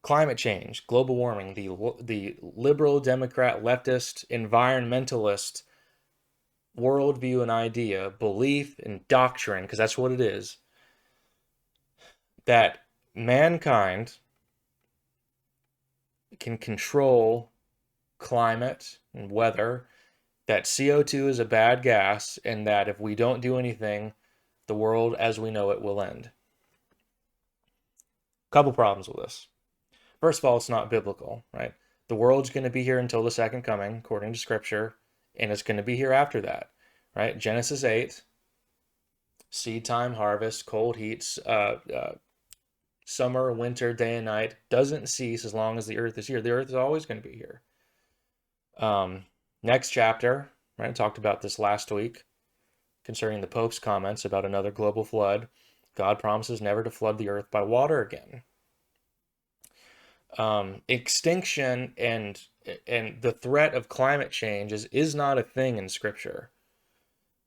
climate change, global warming, the liberal, Democrat, leftist, environmentalist worldview and idea, belief and doctrine, because that's what it is, that mankind can control climate and weather, that CO2 is a bad gas, and that if we don't do anything, the world as we know it will end. Couple problems with this. First of all, it's not biblical, right? The world's going to be here until the second coming, according to Scripture, and it's going to be here after that, right? Genesis 8, seed time, harvest, cold heats, summer, winter, day and night, doesn't cease as long as the earth is here. The earth is always going to be here. Next chapter, right? I talked about this last week concerning the Pope's comments about another global flood. God promises never to flood the earth by water again. Extinction and the threat of climate change is not a thing in Scripture.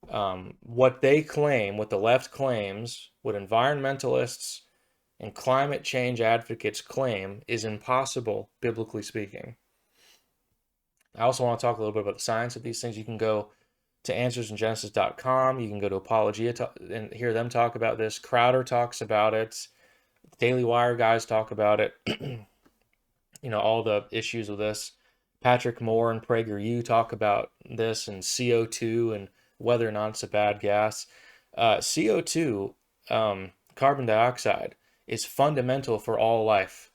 What they claim, what the left claims, what environmentalists and climate change advocates claim is impossible, biblically speaking. I also want to talk a little bit about the science of these things. You can go to answersingenesis.com. You can go to Apologia and hear them talk about this. Crowder talks about it. Daily Wire guys talk about it. All the issues with this. Patrick Moore and PragerU talk about this and CO2 and whether or not it's a bad gas. CO2, carbon dioxide, is fundamental for all life.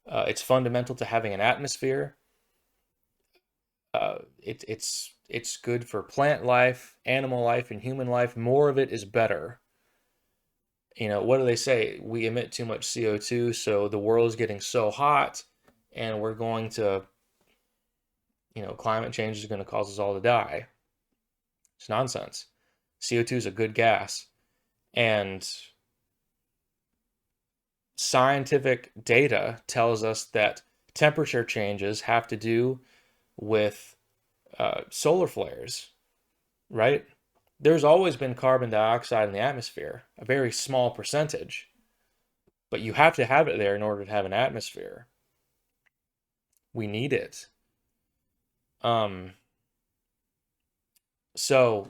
It's fundamental to having an atmosphere. It's good for plant life, animal life, and human life. More of it is better. What do they say? We emit too much CO2, so the world is getting so hot, and we're going to, climate change is going to cause us all to die. It's nonsense. CO2 is a good gas, and scientific data tells us that temperature changes have to do with solar flares, right? There's always been carbon dioxide in the atmosphere, a very small percentage, but you have to have it there in order to have an atmosphere. We need it. So,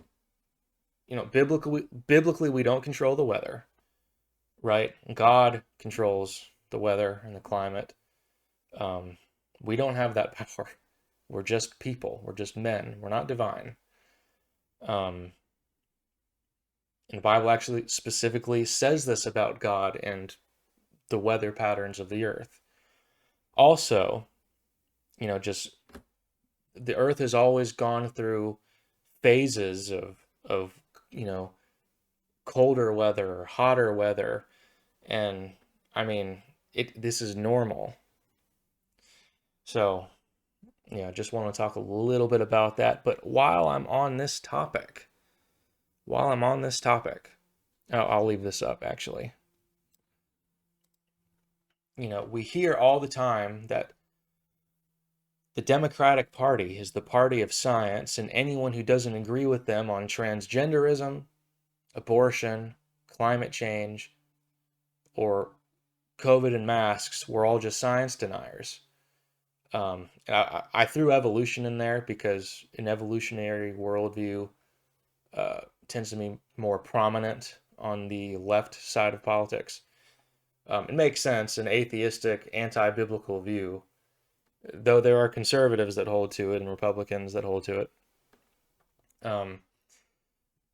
biblically, we don't control the weather, right? God controls the weather and the climate. We don't have that power. We're just people. We're just men. We're not divine. And the Bible actually specifically says this about God and the weather patterns of the earth. Also, just the earth has always gone through phases of colder weather or hotter weather, and I mean this is normal. So just want to talk a little bit about that. But while I'm on this topic, I'll leave this up actually. We hear all the time that the Democratic Party is the party of science, and anyone who doesn't agree with them on transgenderism, abortion, climate change, or COVID and masks, we're all just science deniers. I threw evolution in there because an evolutionary worldview tends to be more prominent on the left side of politics. It makes sense, an atheistic, anti-biblical view, though there are conservatives that hold to it and Republicans that hold to it.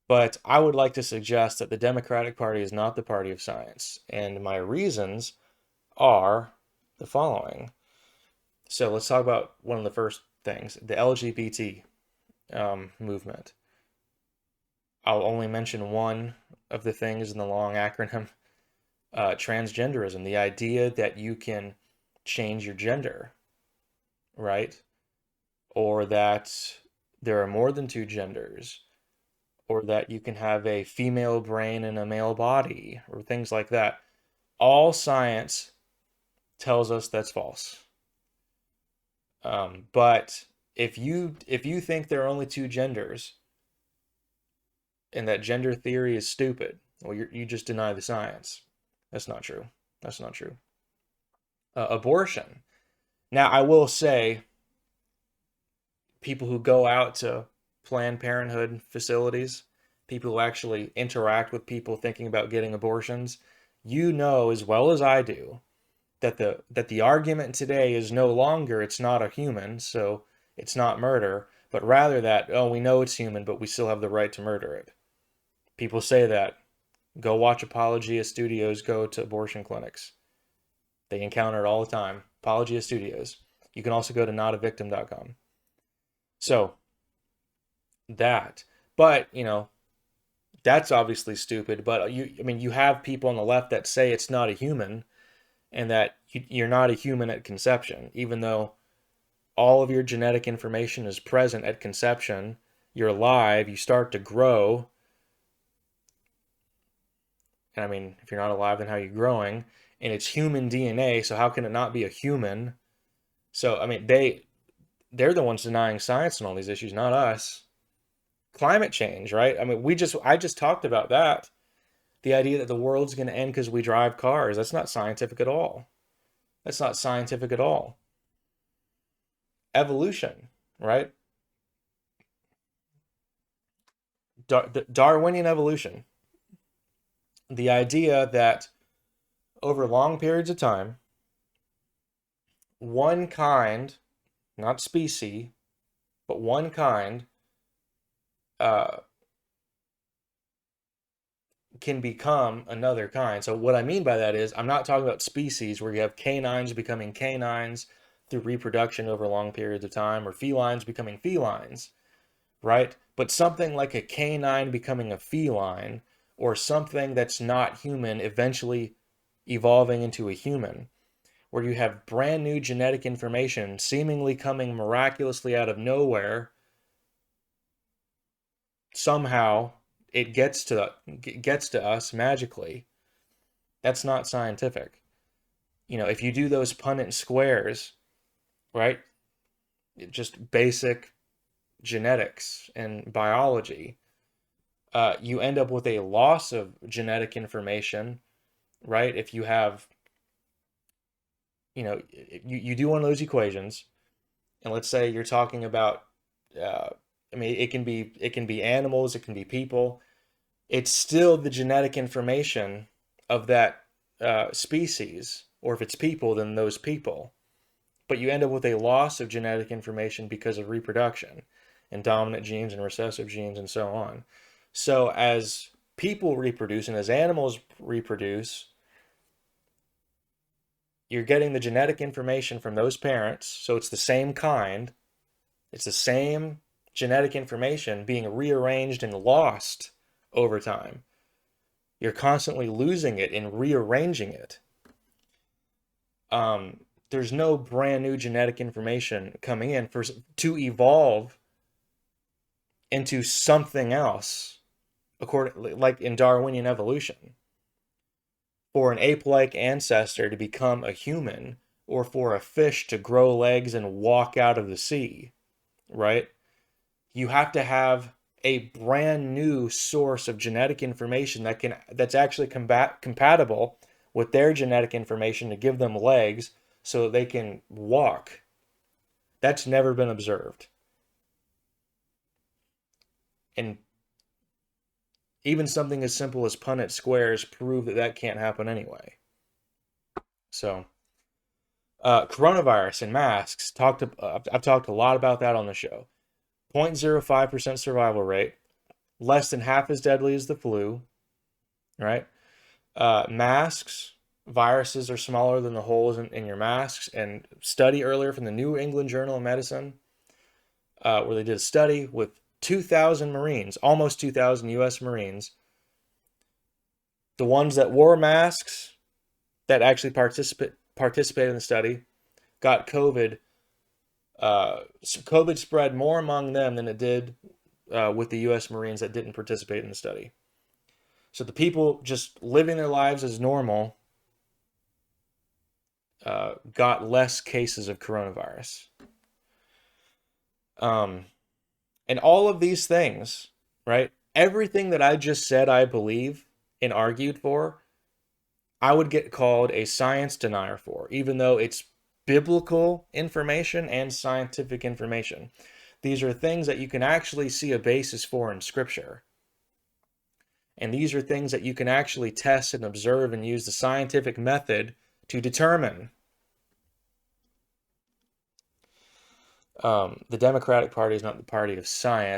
But I would like to suggest that the Democratic Party is not the party of science, and my reasons are the following. So let's talk about one of the first things, the LGBT movement. I'll only mention one of the things in the long acronym. Transgenderism, the idea that you can change your gender, right? Or that there are more than two genders, or that you can have a female brain and a male body, or things like that. All science tells us that's false. But if you think there are only two genders and that gender theory is stupid, well, you just deny the science. That's not true. That's not true. abortion. Now, I will say, people who go out to Planned Parenthood facilities, people who actually interact with people thinking about getting abortions, you know as well as I do that the argument today is no longer it's not a human, so it's not murder, but rather that, oh, we know it's human, but we still have the right to murder it. People say that. Go watch Apologia Studios go to abortion clinics. They encounter it all the time. Apologia Studios. You can also go to notavictim.com. So that, but that's obviously stupid. But you have people on the left that say it's not a human, and that you're not a human at conception, even though all of your genetic information is present at conception. You're alive. You start to grow. And I mean, if you're not alive, then how are you growing? And it's human DNA, so how can it not be a human? So I mean, they're the ones denying science on all these issues, not us. Climate change, right? I mean, I just talked about that. The idea that the world's going to end because we drive cars, that's not scientific at all. That's not scientific at all. Evolution, right? Darwinian evolution. The idea that over long periods of time, one kind, not species, but one kind uh, can become another kind. So what I mean by that is I'm not talking about species where you have canines becoming canines through reproduction over long periods of time, or felines becoming felines, right? But something like a canine becoming a feline, or something that's not human eventually evolving into a human, where you have brand new genetic information seemingly coming miraculously out of nowhere. Somehow it gets to us magically. That's not scientific. If you do those Punnett squares, right? Just basic genetics and biology, you end up with a loss of genetic information, right? If you have, you do one of those equations, and let's say you're talking about, I mean, it can be animals, it can be people. It's still the genetic information of that species, or if it's people, then those people. But you end up with a loss of genetic information because of reproduction and dominant genes and recessive genes and so on. So as people reproduce and as animals reproduce, you're getting the genetic information from those parents. So it's the same kind. It's the same genetic information being rearranged and lost over time. You're constantly losing it and rearranging it. There's no brand new genetic information coming in to evolve into something else, like in Darwinian evolution, for an ape-like ancestor to become a human, or for a fish to grow legs and walk out of the sea, right? You have to have a brand new source of genetic information that's actually compatible with their genetic information to give them legs so that they can walk. That's never been observed. And even something as simple as Punnett squares prove that can't happen anyway. So, coronavirus and masks. I've talked a lot about that on the show. 0.05% survival rate, less than half as deadly as the flu, right? Masks, viruses are smaller than the holes in your masks. And study earlier from the New England Journal of Medicine, where they did a study with 2,000 Marines, almost 2,000 U.S. Marines. The ones that wore masks, that actually participated in the study, got COVID. COVID spread more among them than it did with the U.S. Marines that didn't participate in the study. So the people just living their lives as normal got less cases of coronavirus. And all of these things, right? Everything that I just said I believe and argued for, I would get called a science denier for, even though it's biblical information and scientific information. These are things that you can actually see a basis for in Scripture. And these are things that you can actually test and observe and use the scientific method to determine. The Democratic Party is not the party of science.